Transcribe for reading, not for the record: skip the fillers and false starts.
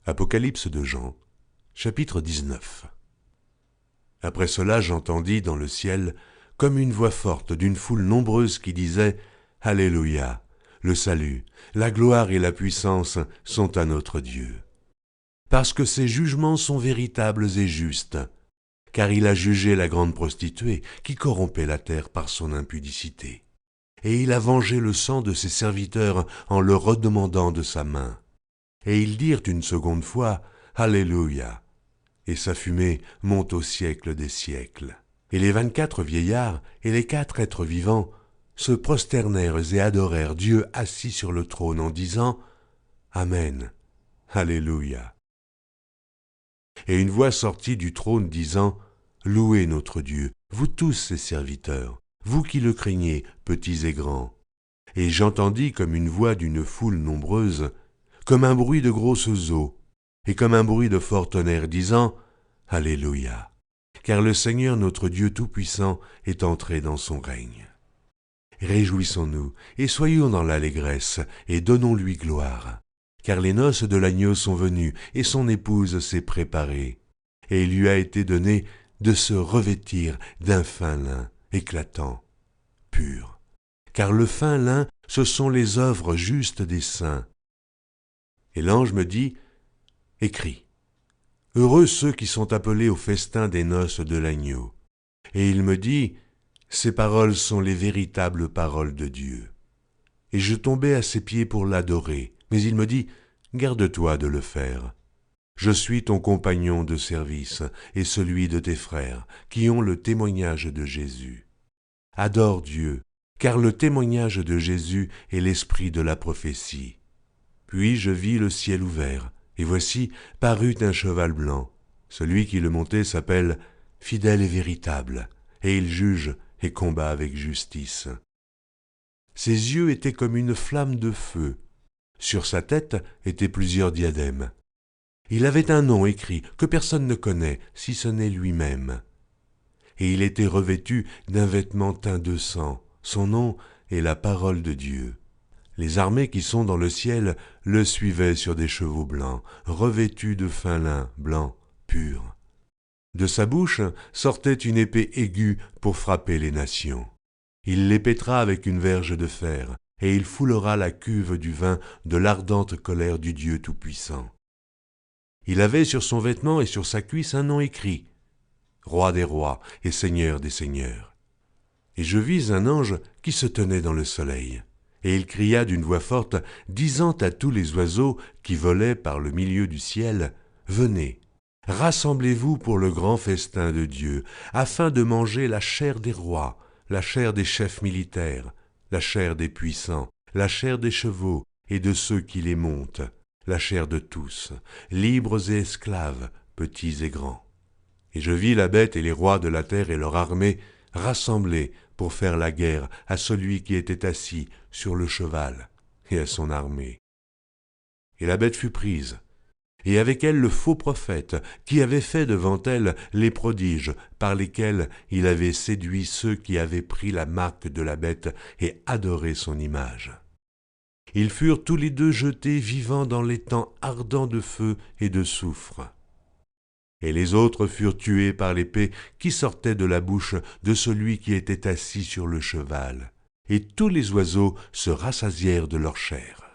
Apocalypse de Jean, chapitre 19. Après cela, j'entendis dans le ciel comme une voix forte d'une foule nombreuse qui disait « Alléluia, le salut, la gloire et la puissance sont à notre Dieu. Parce que ses jugements sont véritables et justes, car il a jugé la grande prostituée qui corrompait la terre par son impudicité. Et il a vengé le sang de ses serviteurs en le redemandant de sa main. Et ils dirent une seconde fois « Alléluia ». Et sa fumée monte au siècle des siècles. Et les 24 vieillards et les 4 êtres vivants se prosternèrent et adorèrent Dieu assis sur le trône en disant « Amen, Alléluia ». Et une voix sortit du trône disant « Louez notre Dieu, vous tous ses serviteurs, vous qui le craignez, petits et grands. » Et j'entendis comme une voix d'une foule nombreuse, comme un bruit de grosses eaux, et comme un bruit de fort tonnerre, disant « Alléluia, car le Seigneur notre Dieu Tout-Puissant est entré dans son règne. Réjouissons-nous et soyons dans l'allégresse et donnons-lui gloire, car les noces de l'agneau sont venues et son épouse s'est préparée, et il lui a été donné de se revêtir d'un fin lin éclatant, pur, car le fin lin, ce sont les œuvres justes des saints. Et l'ange me dit, écris, heureux ceux qui sont appelés au festin des noces de l'agneau. Et il me dit, ces paroles sont les véritables paroles de Dieu. Et je tombai à ses pieds pour l'adorer, mais il me dit, garde-toi de le faire. Je suis ton compagnon de service et celui de tes frères, qui ont le témoignage de Jésus. Adore Dieu, car le témoignage de Jésus est l'esprit de la prophétie. Puis je vis le ciel ouvert, et voici parut un cheval blanc. Celui qui le montait s'appelle Fidèle et véritable, et il juge et combat avec justice. Ses yeux étaient comme une flamme de feu. Sur sa tête étaient plusieurs diadèmes. Il avait un nom écrit que personne ne connaît, si ce n'est lui-même. Et il était revêtu d'un vêtement teint de sang. Son nom est la parole de Dieu. Les armées qui sont dans le ciel le suivaient sur des chevaux blancs, revêtus de fin lin blanc, pur. De sa bouche sortait une épée aiguë pour frapper les nations. Il les pétra avec une verge de fer, et il foulera la cuve du vin de l'ardente colère du Dieu Tout-Puissant. Il avait sur son vêtement et sur sa cuisse un nom écrit, Roi des rois et Seigneur des seigneurs. Et je vis un ange qui se tenait dans le soleil. Et il cria d'une voix forte, disant à tous les oiseaux qui volaient par le milieu du ciel, « Venez, rassemblez-vous pour le grand festin de Dieu, afin de manger la chair des rois, la chair des chefs militaires, la chair des puissants, la chair des chevaux et de ceux qui les montent, la chair de tous, libres et esclaves, petits et grands. » Et je vis la bête et les rois de la terre et leur armée rassemblés pour faire la guerre à celui qui était assis sur le cheval et à son armée. Et la bête fut prise, et avec elle le faux prophète qui avait fait devant elle les prodiges par lesquels il avait séduit ceux qui avaient pris la marque de la bête et adoré son image. Ils furent tous les deux jetés vivants dans l'étang ardent de feu et de soufre. Et les autres furent tués par l'épée qui sortait de la bouche de celui qui était assis sur le cheval. Et tous les oiseaux se rassasièrent de leur chair.